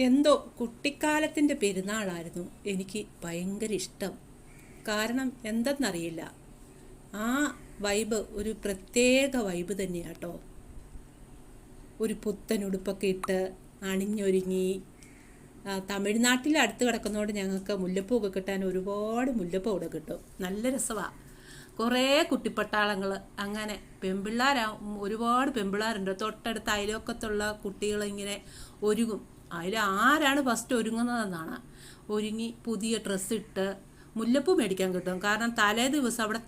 എന്തോ കുട്ടിക്കാലത്തിൻ്റെ പെരുന്നാളായിരുന്നു എനിക്ക് ഭയങ്കര ഇഷ്ടം. കാരണം എന്തെന്നറിയില്ല, ആ വൈബ് ഒരു പ്രത്യേക വൈബ് തന്നെയാട്ടോ. ഒരു പുത്തൻ ഉടുപ്പൊക്കെ ഇട്ട് അണിഞ്ഞൊരുങ്ങി തമിഴ്നാട്ടിൽ അടുത്ത് കിടക്കുന്നതുകൊണ്ട് ഞങ്ങൾക്ക് മുല്ലപ്പൂവൊക്കെ കിട്ടാൻ ഒരുപാട് മുല്ലപ്പൂ ഇവിടെ കിട്ടും. നല്ല രസമാണ്. കുറേ കുട്ടിപ്പട്ടാളങ്ങൾ അങ്ങനെ ഒരുപാട് പെൺപിള്ളേരുണ്ട്. തൊട്ടടുത്ത അയൽവക്കത്തുള്ള കുട്ടികളിങ്ങനെ ഒരുങ്ങും. അതിൽ ആരാണ് ഫസ്റ്റ് ഒരുങ്ങുന്നതെന്നാണ്. ഒരുങ്ങി പുതിയ ഡ്രസ്സിട്ട് മുല്ലപ്പൂ മേടിക്കാൻ കിട്ടും. കാരണം തലേ ദിവസം അവിടെ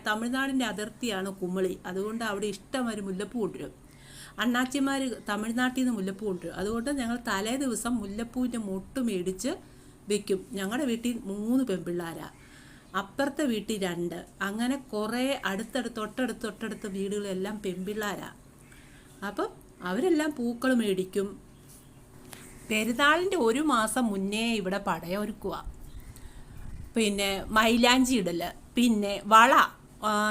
തമിഴ്നാടിൻ്റെ അതിർത്തിയാണ് കുമളി. അതുകൊണ്ട് അവിടെ ഇഷ്ടംമാതിരി മുല്ലപ്പൂ കൊണ്ടുവരും. അണ്ണാച്ചിമാർ തമിഴ്നാട്ടിൽ നിന്ന് മുല്ലപ്പൂ കൊണ്ടുവരും. അതുകൊണ്ട് ഞങ്ങൾ തലേ ദിവസം മുല്ലപ്പൂവിൻ്റെ മൊട്ട് മേടിച്ച് വെക്കും. ഞങ്ങളുടെ വീട്ടിൽ 3 പെൺപിള്ളേരാണ്, അപ്പുറത്തെ വീട്ടിൽ 2, അങ്ങനെ കുറേ തൊട്ടടുത്ത് വീടുകളെല്ലാം പെൺപിള്ളേരാണ്. അപ്പം അവരെല്ലാം പൂക്കൾ മേടിക്കും. പെരുന്നാളിൻ്റെ 1 മാസം മുന്നേ ഇവിടെ പടയൊരുക്കുക. പിന്നെ മൈലാഞ്ചി ഇടൽ, പിന്നെ വള,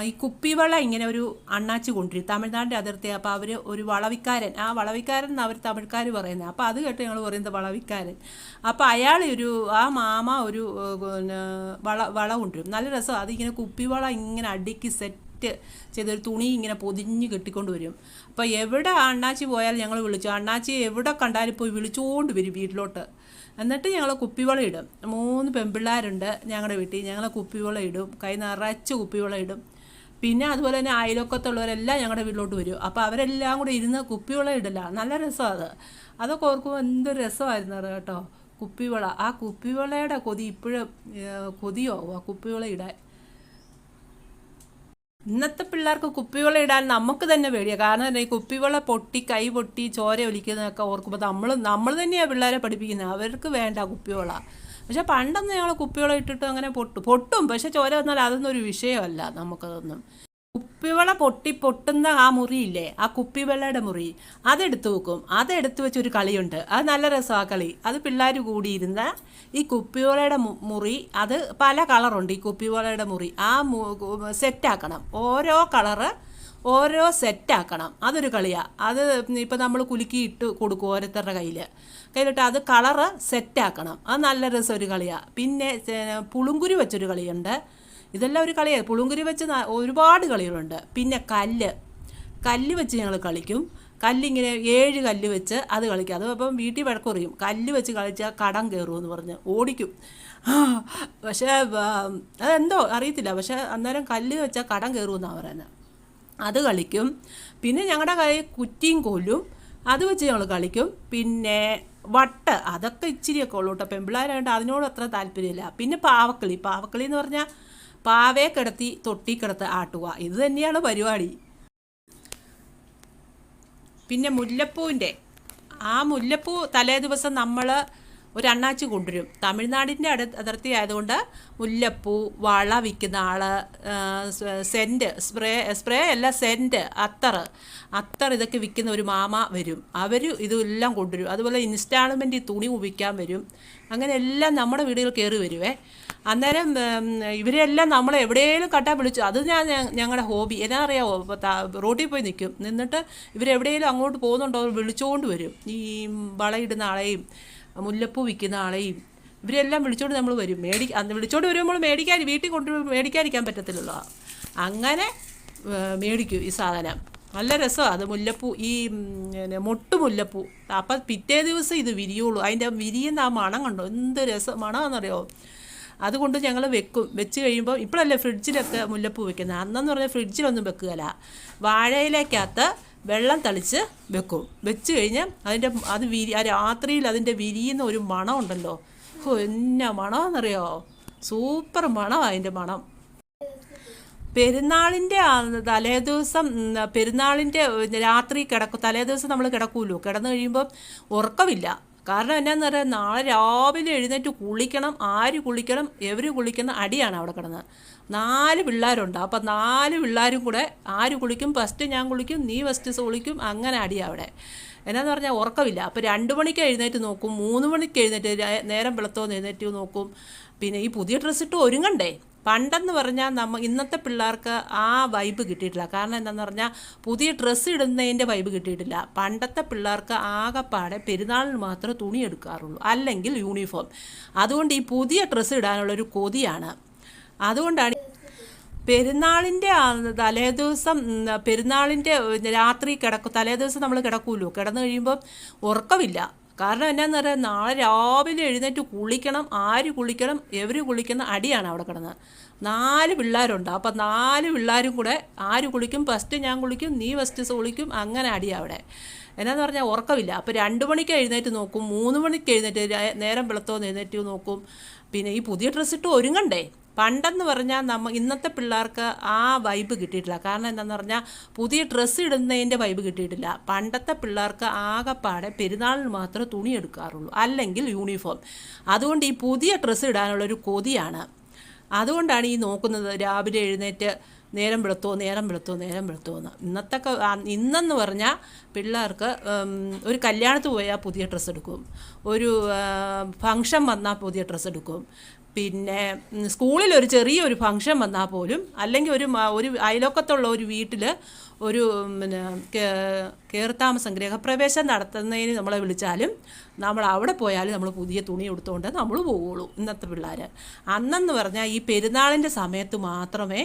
ഈ കുപ്പിവള ഇങ്ങനെ ഒരു അണ്ണാച്ചി കൊണ്ടുവരും തമിഴ്നാടിൻ്റെ അതിർത്തി. അപ്പോൾ അവർ ഒരു വളവിക്കാരൻ, ആ വളവിക്കാരൻ എന്ന് അവർ തമിഴ്ക്കാർ പറയുന്നത്. അപ്പോൾ അത് കേട്ട് ഞങ്ങൾ പറയുന്നത് വളവിക്കാരൻ. അപ്പോൾ അയാൾ ആ മാമ ഒരു വള കൊണ്ടുവരും. നല്ല രസം. അതിങ്ങനെ കുപ്പിവള ഇങ്ങനെ അടുക്കി സെറ്റ് ചെയ്തൊരു തുണി ഇങ്ങനെ പൊതിഞ്ഞ് കെട്ടിക്കൊണ്ട് വരും. അപ്പോൾ എവിടെ അണ്ണാച്ചി പോയാലും ഞങ്ങൾ വിളിച്ചു, അണ്ണാച്ചി എവിടെ കണ്ടാലും പോയി വിളിച്ചുകൊണ്ട് വരും വീട്ടിലോട്ട്. എന്നിട്ട് ഞങ്ങൾ കുപ്പിവള ഇടും. 3 പെൺപിള്ളേരുണ്ട് ഞങ്ങളുടെ വീട്ടിൽ. ഞങ്ങൾ കുപ്പിവള ഇടും, കൈ നിറച്ച് കുപ്പിവള ഇടും. പിന്നെ അതുപോലെ തന്നെ അയൽവക്കത്തുള്ളവരെല്ലാം ഞങ്ങളുടെ വീട്ടിലോട്ട് വരും. അപ്പോൾ അവരെല്ലാം കൂടെ ഇരുന്ന് കുപ്പിവള ഇടില്ല. നല്ല രസമാണ് അതൊക്കെ ഓർക്കുമ്പോൾ എന്തൊരു രസമായിരുന്നു അത് കേട്ടോ. കുപ്പിവള, ആ കുപ്പിവളയുടെ കൊതി ഇപ്പോഴും കൊതിയാവും ആ കുപ്പിവള ഇടാൻ. ഇന്നത്തെ പിള്ളേർക്ക് കുപ്പിവള ഇടാൻ നമുക്ക് തന്നെ പേടിയാണ്. കാരണം ഈ കുപ്പിവള പൊട്ടി കൈ പൊട്ടി ചോര ഒലിക്കുന്നതൊക്കെ ഓർക്കുമ്പോൾ നമ്മൾ തന്നെയാണ് പിള്ളേരെ പഠിപ്പിക്കുന്നത്. അവർക്ക് വേണ്ട കുപ്പിവള. പക്ഷെ പണ്ടൊന്നും ഞങ്ങൾ കുപ്പിവള ഇട്ടിട്ട് അങ്ങനെ പൊട്ടും. പക്ഷെ ചോര വന്നാൽ അതൊന്നും ഒരു വിഷയമല്ല നമുക്കതൊന്നും. കുപ്പിവള പൊട്ടുന്ന ആ മുറിയില്ലേ, ആ കുപ്പിവെള്ളയുടെ മുറി, അതെടുത്ത് വെക്കും. അതെടുത്ത് വെച്ചൊരു കളിയുണ്ട്. അത് നല്ല രസം. ആ കളി അത് പിള്ളേർ കൂടിയിരുന്ന ഈ കുപ്പിവളയുടെ മുറി, അത് പല കളറുണ്ട്. ഈ കുപ്പിവളയുടെ മുറി ആ സെറ്റാക്കണം. ഓരോ കളറ് ഓരോ സെറ്റാക്കണം. അതൊരു കളിയാണ്. അത് ഇപ്പം നമ്മൾ കുലുക്കി ഇട്ട് കൊടുക്കും ഓരോരുത്തരുടെ കയ്യിലിട്ട് അത് കളറ് സെറ്റാക്കണം. അത് നല്ല രസം ഒരു കളിയാണ്. പിന്നെ പുളുങ്കുരി വെച്ചൊരു കളിയുണ്ട്. ഇതെല്ലാം ഒരു കളിയാണ്. പുളുങ്കുരി വെച്ച് ഒരുപാട് കളികളുണ്ട്. പിന്നെ കല്ല് വെച്ച് ഞങ്ങൾ കളിക്കും. കല്ലിങ്ങനെ 7 കല്ല് വെച്ച് അത് കളിക്കും. അത് അപ്പം വീട്ടിൽ വഴക്കുറയും, കല്ല് വെച്ച് കളിച്ചാൽ കടം കയറുമെന്ന് പറഞ്ഞ് ഓടിക്കും. പക്ഷേ അതെന്തോ അറിയത്തില്ല. പക്ഷേ അന്നേരം കല്ല് വെച്ചാൽ കടം കയറുമെന്നാണ് പറയുന്നത്. അത് കളിക്കും. പിന്നെ ഞങ്ങളുടെ കയ്യിൽ കുറ്റിയും കോലും അത് വെച്ച് ഞങ്ങൾ കളിക്കും. പിന്നെ വട്ട്, അതൊക്കെ ഇച്ചിരിയൊക്കെ ഉള്ളൂ കേട്ടോ. പെൺപിള്ളേരായിട്ട് അതിനോട് അത്ര താല്പര്യമില്ല. പിന്നെ പാവക്കളി എന്ന് പറഞ്ഞാൽ പാവയെ കിടത്തി തൊട്ടി കിടത്ത് ആട്ടുക. ഇത് തന്നെയാണ് പരിപാടി. പിന്നെ മുല്ലപ്പൂ തലേ ദിവസം നമ്മൾ ഒരു അണ്ണാച്ചി കൊണ്ടുവരും. തമിഴ്നാടിൻ്റെ അതിർത്തി ആയതുകൊണ്ട് മുല്ലപ്പൂ, വള വിൽക്കുന്ന ആൾ, സെൻറ്റ്, സ്പ്രേ അല്ല സെൻറ്റ്, അത്തർ ഇതൊക്കെ വിൽക്കുന്ന ഒരു മാമ വരും. അവർ ഇതെല്ലാം കൊണ്ടുവരും. അതുപോലെ ഇൻസ്റ്റാൾമെൻറ്റ് തുണി വിൽക്കാൻ വരും. അങ്ങനെ എല്ലാം നമ്മുടെ വീടുകൾ കയറി വരുവേ. അന്നേരം ഇവരെല്ലാം നമ്മളെ എവിടെയെങ്കിലും കണ്ടാൽ വിളിച്ചു. അത് ഞങ്ങളുടെ ഹോബി. എന്നാ അറിയാമോ, റോഡിൽ പോയി നിന്നിട്ട് ഇവരെവിടെയെങ്കിലും അങ്ങോട്ട് പോകുന്നുണ്ടോ വിളിച്ചുകൊണ്ട് വരും. ഈ വളയിടുന്ന ആളെയും മുല്ലപ്പൂ വിൽക്കുന്ന ആളെയും ഇവരെല്ലാം വിളിച്ചോണ്ട് നമ്മൾ വരും. വിളിച്ചോണ്ട് വരുമ്പോൾ വീട്ടിൽ മേടിക്കാതിരിക്കാൻ പറ്റത്തില്ലല്ലോ. അങ്ങനെ മേടിക്കും ഈ സാധനം. നല്ല രസമാണ് അത്. മുല്ലപ്പൂ, ഈ മുല്ലപ്പൂ. അപ്പം പിറ്റേ ദിവസം ഇത് വിരിയുള്ളൂ. അതിൻ്റെ വിരിയുന്ന ആ മണം കണ്ടോ, എന്ത് രസം മണമെന്നറിയോ. അതുകൊണ്ട് ഞങ്ങൾ വെച്ച് കഴിയുമ്പോൾ, ഇപ്പോഴല്ലേ ഫ്രിഡ്ജിലൊക്കെ മുല്ലപ്പൂ വെക്കുന്നത്, അന്നെന്ന് പറഞ്ഞാൽ ഫ്രിഡ്ജിലൊന്നും വെക്കുകയില്ല. വാഴയിലേക്കകത്ത് വെള്ളം തളിച്ച് വെച്ച് കഴിഞ്ഞ് രാത്രിയിൽ അതിൻ്റെ വിരിയുന്ന ഒരു മണം ഉണ്ടല്ലോ. എന്നാ മണമെന്നറിയോ, സൂപ്പർ മണമാണ് അതിൻ്റെ മണം. പെരുന്നാളിൻ്റെ തലേദിവസം, പെരുന്നാളിൻ്റെ രാത്രി തലേദിവസം നമ്മൾ കിടക്കുമല്ലോ. കിടന്നു കഴിയുമ്പം ഉറക്കമില്ല. കാരണം എന്നാന്ന് പറയാം, നാളെ രാവിലെ എഴുന്നേറ്റ് കുളിക്കണം. ആര് കുളിക്കണം, എവർ കുളിക്കുന്ന അടിയാണ് അവിടെ കിടന്നത്. 4 പിള്ളേരുണ്ട്. അപ്പം 4 പിള്ളേരും കൂടെ ആര് കുളിക്കും, ഫസ്റ്റ് ഞാൻ കുളിക്കും, നീ ഫസ്റ്റ് കുളിക്കും, അങ്ങനെ അടിയാണ് അവിടെ. എന്നാന്ന് പറഞ്ഞാൽ ഉറക്കമില്ല. അപ്പോൾ 2 മണിക്ക് എഴുന്നേറ്റ് നോക്കും, 3 മണിക്ക് എഴുന്നേറ്റ് നേരം വെളുത്തോന്ന് എഴുന്നേറ്റ് നോക്കും. പിന്നെ ഈ പുതിയ ഡ്രസ്സിട്ട് ഒരുങ്ങണ്ടേ. പണ്ടെന്ന് പറഞ്ഞാൽ ഇന്നത്തെ പിള്ളേർക്ക് ആ വൈബ് കിട്ടിയിട്ടില്ല. കാരണം എന്താണെന്ന് പറഞ്ഞാൽ പുതിയ ഡ്രസ്സ് ഇടുന്നതിൻ്റെ വൈബ് കിട്ടിയിട്ടില്ല. പണ്ടത്തെ പിള്ളേർക്ക് ആകെപ്പാടെ പെരുന്നാളിന് മാത്രമേ തുണി എടുക്കാറുള്ളൂ, അല്ലെങ്കിൽ യൂണിഫോം. അതുകൊണ്ട് ഈ പുതിയ ഡ്രസ്സ് ഇടാനുള്ളൊരു കൊതിയാണ്. അതുകൊണ്ടാണ് പെരുന്നാളിൻ്റെ തലേദിവസം, പെരുന്നാളിൻ്റെ രാത്രി തലേദിവസം നമ്മൾ കിടക്കുമല്ലോ, കിടന്നു കഴിയുമ്പം ഉറക്കമില്ല. കാരണം എന്നാന്ന് പറയാം, നാളെ രാവിലെ എഴുന്നേറ്റ് കുളിക്കണം. ആര് കുളിക്കണം, എവര് കുളിക്കണം, അടിയാണ് അവിടെ കിടന്നത്. 4 പിള്ളേരുണ്ട്. അപ്പം 4 പിള്ളേരും കൂടെ ആര് കുളിക്കും, ഫസ്റ്റ് ഞാൻ കുളിക്കും, നീ ഫസ്റ്റ് കുളിക്കും, അങ്ങനെ അടിയാണ് അവിടെ. എന്നാന്ന് പറഞ്ഞാൽ ഉറക്കമില്ല. അപ്പോൾ 2 മണിക്ക് എഴുന്നേറ്റ് നോക്കും, 3 മണിക്ക് എഴുന്നേറ്റ് നേരം വെളുത്തോന്ന് എഴുന്നേറ്റ് നോക്കും. പിന്നെ ഈ പുതിയ ഡ്രസ്സ് ഇട്ട് ഒരുങ്ങണ്ടേ. പണ്ടെന്ന് പറഞ്ഞാൽ ഇന്നത്തെ പിള്ളേർക്ക് ആ വൈബ് കിട്ടിയിട്ടില്ല. കാരണം എന്താണെന്ന് പറഞ്ഞാൽ പുതിയ ഡ്രസ്സ് ഇടുന്നതിൻ്റെ വൈബ് കിട്ടിയിട്ടില്ല. പണ്ടത്തെ പിള്ളേർക്ക് ആകെപ്പാടെ പെരുന്നാളിന് മാത്രമേ തുണി എടുക്കാറുള്ളൂ, അല്ലെങ്കിൽ യൂണിഫോം. അതുകൊണ്ട് ഈ പുതിയ ഡ്രസ്സ് ഇടാനുള്ളൊരു കൊതിയാണ്. അതുകൊണ്ടാണ് ഈ നോക്കുന്നത്, രാവിലെ എഴുന്നേറ്റ് നേരം വെളുത്തോ എന്ന്. ഇന്നെന്ന് പറഞ്ഞാൽ പിള്ളേർക്ക് ഒരു കല്യാണത്തിന് പോയാൽ പുതിയ ഡ്രസ്സ് എടുക്കും, ഒരു ഫംഗ്ഷൻ വന്നാൽ പുതിയ ഡ്രസ്സ് എടുക്കും. പിന്നെ സ്കൂളിൽ ഒരു ചെറിയൊരു ഫംഗ്ഷൻ വന്നാൽ പോലും, അല്ലെങ്കിൽ ഒരു അയൽവക്കത്തുള്ള ഒരു വീട്ടിൽ ഒരു പിന്നെ കയറിത്താമസം ഗൃഹപ്രവേശം നടത്തുന്നതിന് നമ്മളെ വിളിച്ചാലും നമ്മൾ അവിടെ പോയാലും നമ്മൾ പുതിയ തുണി എടുത്തുകൊണ്ട് നമ്മൾ പോവുള്ളൂ. ഇന്നത്തെ പിള്ളേർ അന്നെന്ന് പറഞ്ഞാൽ ഈ പെരുന്നാളിൻ്റെ സമയത്ത് മാത്രമേ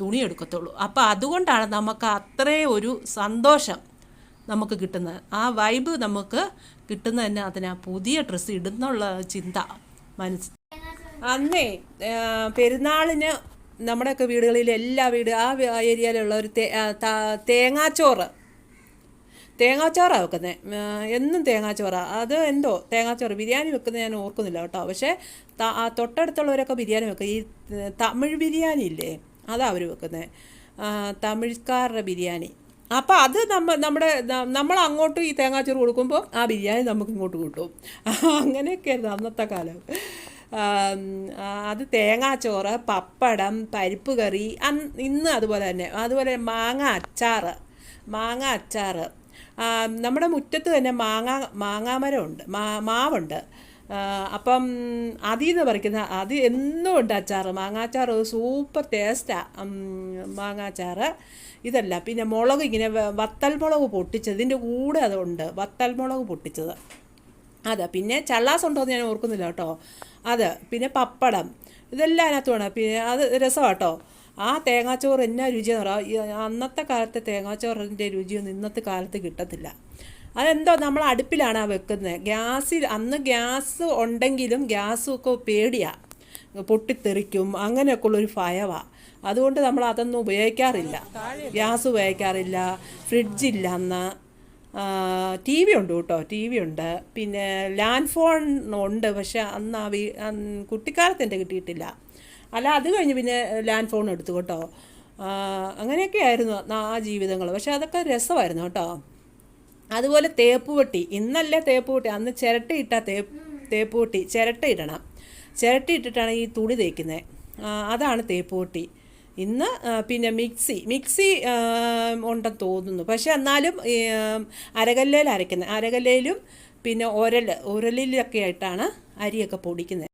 തുണി എടുക്കത്തുള്ളൂ. അപ്പോൾ അതുകൊണ്ടാണ് നമുക്ക് അത്രയും ഒരു സന്തോഷം നമുക്ക് കിട്ടുന്നത്. ആ വൈബ് നമുക്ക് കിട്ടുന്നത് തന്നെ അതിനാ പുതിയ ഡ്രസ്സ് ഇടുന്നുള്ള ചിന്ത അന്നേ പെരുന്നാളിന് നമ്മുടെയൊക്കെ വീടുകളിൽ എല്ലാ ആ ഏരിയയിലുള്ള ഒരു തേങ്ങാച്ചോറാണ് വെക്കുന്നത്. എന്നും തേങ്ങാച്ചോറാണ്. അത് എന്തോ തേങ്ങാച്ചോറ് ബിരിയാണി വെക്കുന്നത് ഞാൻ ഓർക്കുന്നില്ല കേട്ടോ. പക്ഷേ തൊട്ടടുത്തുള്ളവരൊക്കെ ബിരിയാണി വെക്കുക. ഈ തമിഴ് ബിരിയാണി ഇല്ലേ, അതാണ് അവർ വെക്കുന്നത്, തമിഴ്ക്കാരുടെ ബിരിയാണി. അപ്പോൾ അത് നമ്മൾ അങ്ങോട്ട് ഈ തേങ്ങാച്ചോറ് കൊടുക്കുമ്പോൾ ആ ബിരിയാണി നമുക്ക് ഇങ്ങോട്ട് കിട്ടും. അങ്ങനെയൊക്കെയായിരുന്നു അന്നത്തെ കാലം. അത് തേങ്ങാച്ചോറ്, പപ്പടം, പരിപ്പ് കറി. ഇന്ന് അതുപോലെ തന്നെ. അതുപോലെ മാങ്ങ അച്ചാർ. നമ്മുടെ മുറ്റത്ത് തന്നെ മാങ്ങാമരമുണ്ട്, മാവുണ്ട്. അപ്പം അതിൽ നിന്ന് പറിക്കുന്ന അത് എന്നും ഉണ്ട് അച്ചാർ. മാങ്ങാച്ചാർ സൂപ്പർ ടേസ്റ്റാണ് മാങ്ങാച്ചാർ. ഇതല്ല, പിന്നെ മുളക് ഇങ്ങനെ വത്തൽമുളക് പൊട്ടിച്ചത്, ഇതിൻ്റെ കൂടെ അതുണ്ട്, വത്തൽമുളക് പൊട്ടിച്ചത്. അതെ, പിന്നെ ചള്ളാസ് ഉണ്ടോ എന്ന് ഞാൻ ഓർക്കുന്നില്ല കേട്ടോ. അത് പിന്നെ പപ്പടം, ഇതെല്ലാം അതിനകത്ത് വേണം. പിന്നെ അത് രസമാണ് കേട്ടോ. ആ തേങ്ങാച്ചോറ് എന്നാ രുചിയെന്ന് പറയാം. അന്നത്തെ കാലത്തെ തേങ്ങാച്ചോറിൻ്റെ രുചിയൊന്നും ഇന്നത്തെ കാലത്ത് കിട്ടത്തില്ല. അതെന്തോ നമ്മൾ അടുപ്പിലാണ് വെക്കുന്നത്. അന്ന് ഗ്യാസ് ഉണ്ടെങ്കിലും ഗ്യാസൊക്കെ പേടിയാണ്, പൊട്ടിത്തെറിക്കും, അങ്ങനെയൊക്കെ ഉള്ളൊരു ഭയമാണ്. അതുകൊണ്ട് നമ്മൾ അതൊന്നും ഉപയോഗിക്കാറില്ല, ഗ്യാസ് ഉപയോഗിക്കാറില്ല. ഫ്രിഡ്ജില്ല അന്ന്. ടി വി ഉണ്ട് കേട്ടോ, ടി വി ഉണ്ട്. പിന്നെ ലാൻഡ് ഫോൺ ഉണ്ട്, പക്ഷെ അന്ന് കുട്ടിക്കാലത്ത് എൻ്റെ കിട്ടിയിട്ടില്ല. അല്ല, അത് കഴിഞ്ഞ് പിന്നെ ലാൻഡ് ഫോൺ എടുത്തു കേട്ടോ. അങ്ങനെയൊക്കെ ആയിരുന്നു ആ ജീവിതങ്ങൾ. പക്ഷെ അതൊക്കെ രസമായിരുന്നു കേട്ടോ. അതുപോലെ തേപ്പുപെട്ടി, ഇന്നല്ലേ തേപ്പുപെട്ടി, അന്ന് ചിരട്ടയിട്ടാൽ തേപ്പുപെട്ടി ചിരട്ടയിടണം. ചിരട്ടയിട്ടിട്ടാണ് ഈ തുണി തേക്കുന്നത്. അതാണ് തേപ്പുപെട്ടി. ഇന്ന് പിന്നെ മിക്സി ഉണ്ടെന്ന് തോന്നുന്നു. പക്ഷെ എന്നാലും അരകല്ലേൽ അരയ്ക്കുന്നത്, അരകല്ലേലും പിന്നെ ഉരലിലൊക്കെ ആയിട്ടാണ് അരിയൊക്കെ പൊടിക്കുന്നത്.